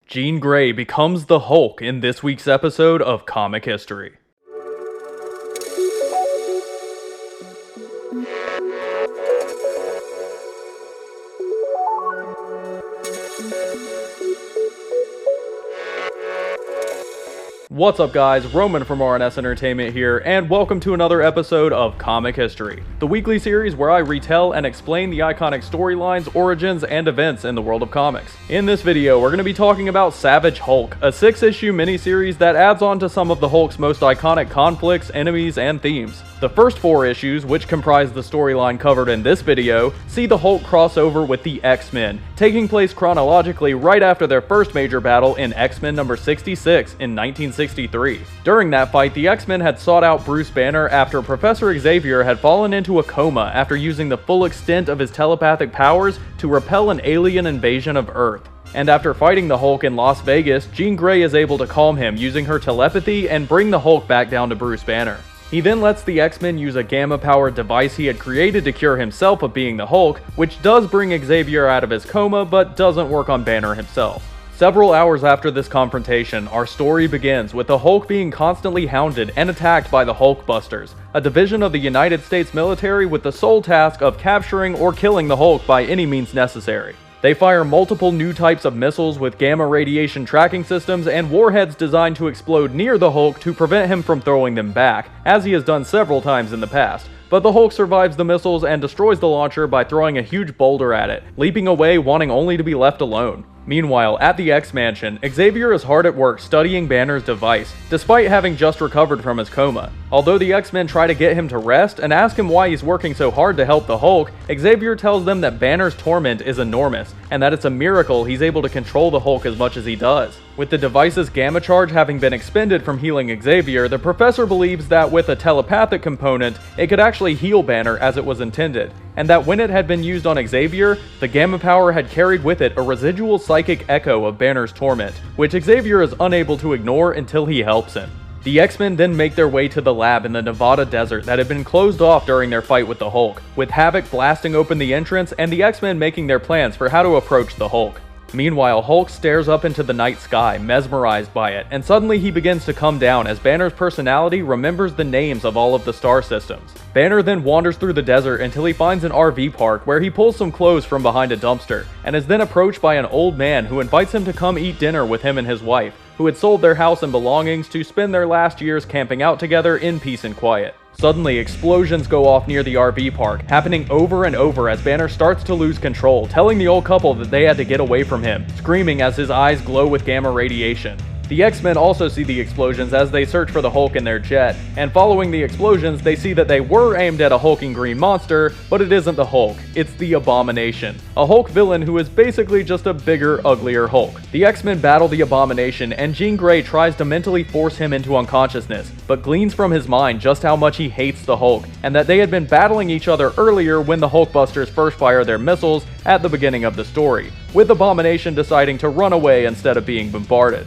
Jean Grey becomes the Hulk in this week's episode of Comic History. What's up guys, Roman from RNS Entertainment here, and welcome to another episode of Comic History, the weekly series where I retell and explain the iconic storylines, origins, and events in the world of comics. In this video, we're going to be talking about Savage Hulk, a 6-issue miniseries that adds on to some of the Hulk's most iconic conflicts, enemies, and themes. The first 4 issues, which comprise the storyline covered in this video, see the Hulk cross over with the X-Men, taking place chronologically right after their first major battle in X-Men number 66 in 1963. During that fight, the X-Men had sought out Bruce Banner after Professor Xavier had fallen into a coma after using the full extent of his telepathic powers to repel an alien invasion of Earth. And after fighting the Hulk in Las Vegas, Jean Grey is able to calm him using her telepathy and bring the Hulk back down to Bruce Banner. He then lets the X-Men use a gamma-powered device he had created to cure himself of being the Hulk, which does bring Xavier out of his coma but doesn't work on Banner himself. Several hours after this confrontation, our story begins with the Hulk being constantly hounded and attacked by the Hulkbusters, a division of the United States military with the sole task of capturing or killing the Hulk by any means necessary. They fire multiple new types of missiles with gamma radiation tracking systems and warheads designed to explode near the Hulk to prevent him from throwing them back, as he has done several times in the past. But the Hulk survives the missiles and destroys the launcher by throwing a huge boulder at it, leaping away wanting only to be left alone. Meanwhile, at the X-Mansion, Xavier is hard at work studying Banner's device, despite having just recovered from his coma. Although the X-Men try to get him to rest and ask him why he's working so hard to help the Hulk, Xavier tells them that Banner's torment is enormous, and that it's a miracle he's able to control the Hulk as much as he does. With the device's gamma charge having been expended from healing Xavier, the professor believes that with a telepathic component, it could actually heal Banner as it was intended, and that when it had been used on Xavier, the gamma power had carried with it a residual psychic echo of Banner's torment, which Xavier is unable to ignore until he helps him. The X-Men then make their way to the lab in the Nevada desert that had been closed off during their fight with the Hulk, with Havoc blasting open the entrance and the X-Men making their plans for how to approach the Hulk. Meanwhile, Hulk stares up into the night sky, mesmerized by it, and suddenly he begins to come down as Banner's personality remembers the names of all of the star systems. Banner then wanders through the desert until he finds an RV park where he pulls some clothes from behind a dumpster, and is then approached by an old man who invites him to come eat dinner with him and his wife, who had sold their house and belongings to spend their last years camping out together in peace and quiet. Suddenly, explosions go off near the RV park, happening over and over as Banner starts to lose control, telling the old couple that they had to get away from him, screaming as his eyes glow with gamma radiation. The X-Men also see the explosions as they search for the Hulk in their jet, and following the explosions, they see that they were aimed at a hulking green monster, but it isn't the Hulk, it's the Abomination, a Hulk villain who is basically just a bigger, uglier Hulk. The X-Men battle the Abomination, and Jean Grey tries to mentally force him into unconsciousness, but gleans from his mind just how much he hates the Hulk, and that they had been battling each other earlier when the Hulkbusters first fire their missiles at the beginning of the story, with Abomination deciding to run away instead of being bombarded.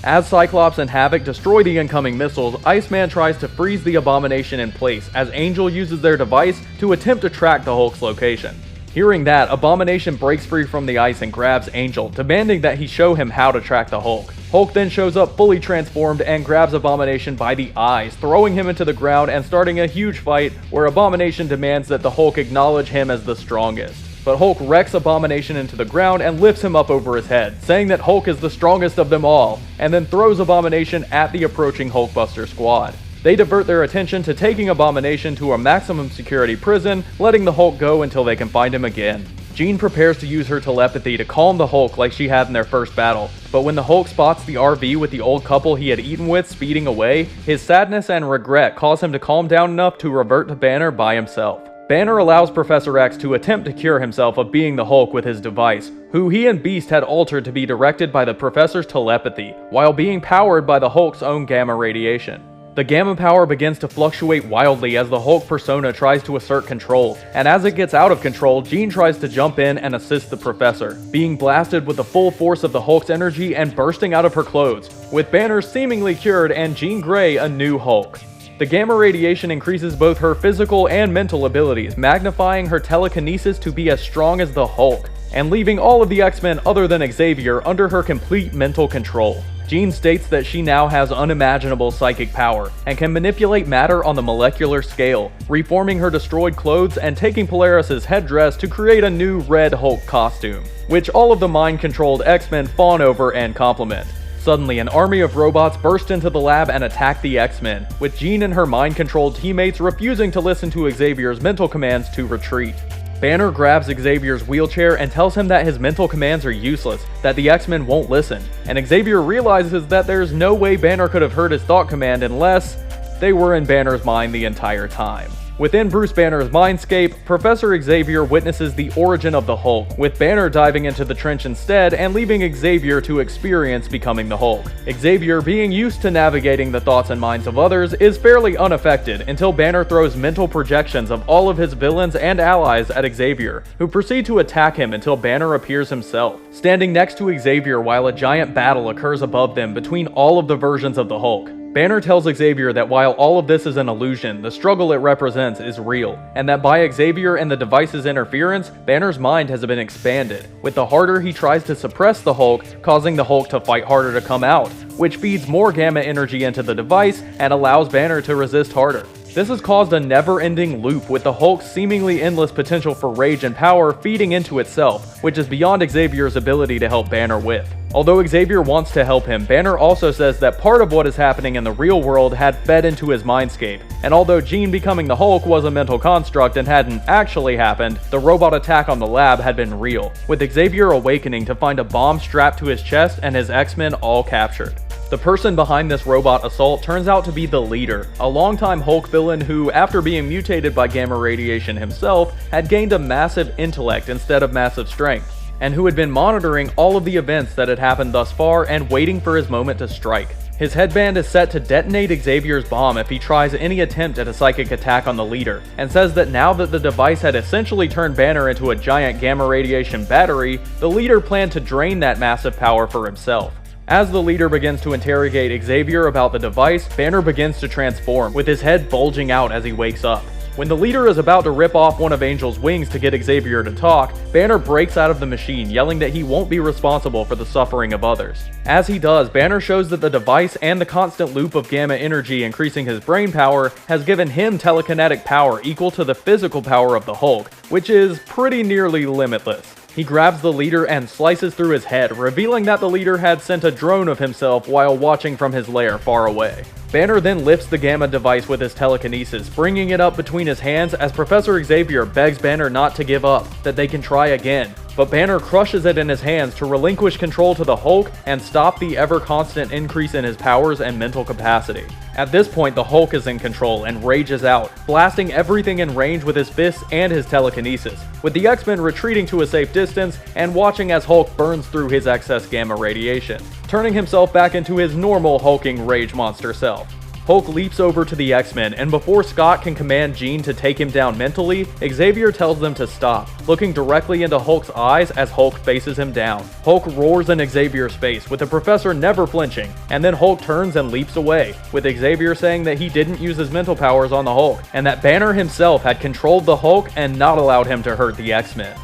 As Cyclops and Havoc destroy the incoming missiles, Iceman tries to freeze the Abomination in place as Angel uses their device to attempt to track the Hulk's location. Hearing that, Abomination breaks free from the ice and grabs Angel, demanding that he show him how to track the Hulk. Hulk then shows up fully transformed and grabs Abomination by the eyes, throwing him into the ground and starting a huge fight where Abomination demands that the Hulk acknowledge him as the strongest. But Hulk wrecks Abomination into the ground and lifts him up over his head, saying that Hulk is the strongest of them all, and then throws Abomination at the approaching Hulkbuster squad. They divert their attention to taking Abomination to a maximum security prison, letting the Hulk go until they can find him again. Jean prepares to use her telepathy to calm the Hulk like she had in their first battle, but when the Hulk spots the RV with the old couple he had eaten with speeding away, his sadness and regret cause him to calm down enough to revert to Banner by himself. Banner allows Professor X to attempt to cure himself of being the Hulk with his device, who he and Beast had altered to be directed by the Professor's telepathy, while being powered by the Hulk's own gamma radiation. The gamma power begins to fluctuate wildly as the Hulk persona tries to assert control, and as it gets out of control, Jean tries to jump in and assist the Professor, being blasted with the full force of the Hulk's energy and bursting out of her clothes, with Banner seemingly cured and Jean Grey a new Hulk. The gamma radiation increases both her physical and mental abilities, magnifying her telekinesis to be as strong as the Hulk. and leaving all of the X-Men other than Xavier under her complete mental control. Jean states that she now has unimaginable psychic power and can manipulate matter on the molecular scale, reforming her destroyed clothes and taking Polaris' headdress to create a new Red Hulk costume, which all of the mind-controlled X-Men fawn over and compliment. Suddenly, an army of robots burst into the lab and attack the X-Men, with Jean and her mind-controlled teammates refusing to listen to Xavier's mental commands to retreat. Banner grabs Xavier's wheelchair and tells him that his mental commands are useless, that the X-Men won't listen, and Xavier realizes that there's no way Banner could have heard his thought command unless they were in Banner's mind the entire time. Within Bruce Banner's mindscape, Professor Xavier witnesses the origin of the Hulk, with Banner diving into the trench instead and leaving Xavier to experience becoming the Hulk. Xavier, being used to navigating the thoughts and minds of others, is fairly unaffected until Banner throws mental projections of all of his villains and allies at Xavier, who proceed to attack him until Banner appears himself, standing next to Xavier while a giant battle occurs above them between all of the versions of the Hulk. Banner tells Xavier that while all of this is an illusion, the struggle it represents is real, and that by Xavier and the device's interference, Banner's mind has been expanded, with the harder he tries to suppress the Hulk, causing the Hulk to fight harder to come out, which feeds more gamma energy into the device and allows Banner to resist harder. This has caused a never-ending loop, with the Hulk's seemingly endless potential for rage and power feeding into itself, which is beyond Xavier's ability to help Banner with. Although Xavier wants to help him, Banner also says that part of what is happening in the real world had fed into his mindscape, and although Jean becoming the Hulk was a mental construct and hadn't actually happened, the robot attack on the lab had been real, with Xavier awakening to find a bomb strapped to his chest and his X-Men all captured. The person behind this robot assault turns out to be the Leader, a longtime Hulk villain who, after being mutated by gamma radiation himself, had gained a massive intellect instead of massive strength, and who had been monitoring all of the events that had happened thus far and waiting for his moment to strike. His headband is set to detonate Xavier's bomb if he tries any attempt at a psychic attack on the Leader, and says that now that the device had essentially turned Banner into a giant gamma radiation battery, the Leader planned to drain that massive power for himself. As the Leader begins to interrogate Xavier about the device, Banner begins to transform, with his head bulging out as he wakes up. When the Leader is about to rip off one of Angel's wings to get Xavier to talk, Banner breaks out of the machine, yelling that he won't be responsible for the suffering of others. As he does, Banner shows that the device and the constant loop of gamma energy increasing his brain power has given him telekinetic power equal to the physical power of the Hulk, which is pretty nearly limitless. He grabs the Leader and slices through his head, revealing that the Leader had sent a drone of himself while watching from his lair far away. Banner then lifts the Gamma device with his telekinesis, bringing it up between his hands as Professor Xavier begs Banner not to give up, that they can try again. But Banner crushes it in his hands to relinquish control to the Hulk and stop the ever-constant increase in his powers and mental capacity. At this point, the Hulk is in control and rages out, blasting everything in range with his fists and his telekinesis, with the X-Men retreating to a safe distance and watching as Hulk burns through his excess gamma radiation, turning himself back into his normal hulking rage monster self. Hulk leaps over to the X-Men, and before Scott can command Jean to take him down mentally, Xavier tells them to stop, looking directly into Hulk's eyes as Hulk faces him down. Hulk roars in Xavier's face, with the Professor never flinching, and then Hulk turns and leaps away, with Xavier saying that he didn't use his mental powers on the Hulk, and that Banner himself had controlled the Hulk and not allowed him to hurt the X-Men.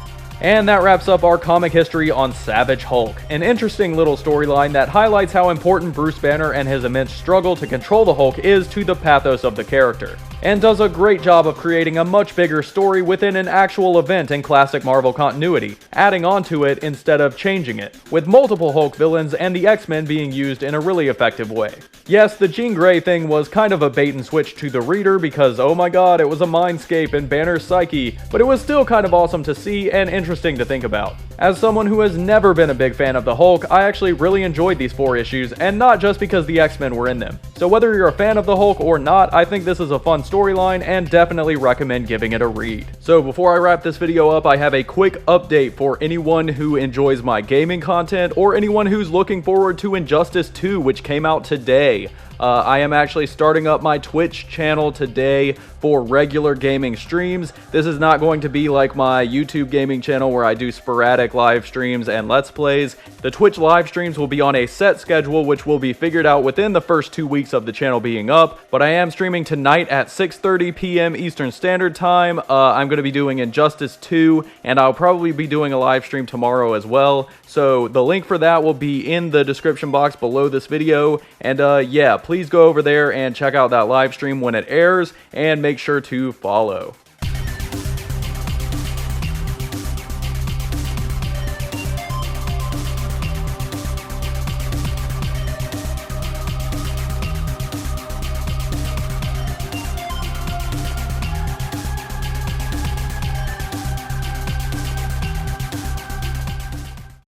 And that wraps up our comic history on Savage Hulk, an interesting little storyline that highlights how important Bruce Banner and his immense struggle to control the Hulk is to the pathos of the character, and does a great job of creating a much bigger story within an actual event in classic Marvel continuity, adding on to it instead of changing it, with multiple Hulk villains and the X-Men being used in a really effective way. Yes, the Jean Grey thing was kind of a bait and switch to the reader because oh my god, it was a mindscape in Banner's psyche, but it was still kind of awesome to see and interesting to think about. As someone who has never been a big fan of the Hulk, I actually really enjoyed these 4 issues, and not just because the X-Men were in them. So whether you're a fan of the Hulk or not, I think this is a fun storyline and definitely recommend giving it a read. So before I wrap this video up, I have a quick update for anyone who enjoys my gaming content or anyone who's looking forward to Injustice 2, which came out today. I am actually starting up my Twitch channel today for regular gaming streams. This is not going to be like my YouTube gaming channel where I do sporadic sporadic live streams and Let's Plays. The Twitch live streams will be on a set schedule, which will be figured out within the first 2 weeks of the channel being up, but I am streaming tonight at 6:30 p.m. Eastern Standard Time. I'm going to be doing Injustice 2, and I'll probably be doing a live stream tomorrow as well, so the link for that will be in the description box below this video, and yeah, please go over there and check out that live stream when it airs, and make sure to follow.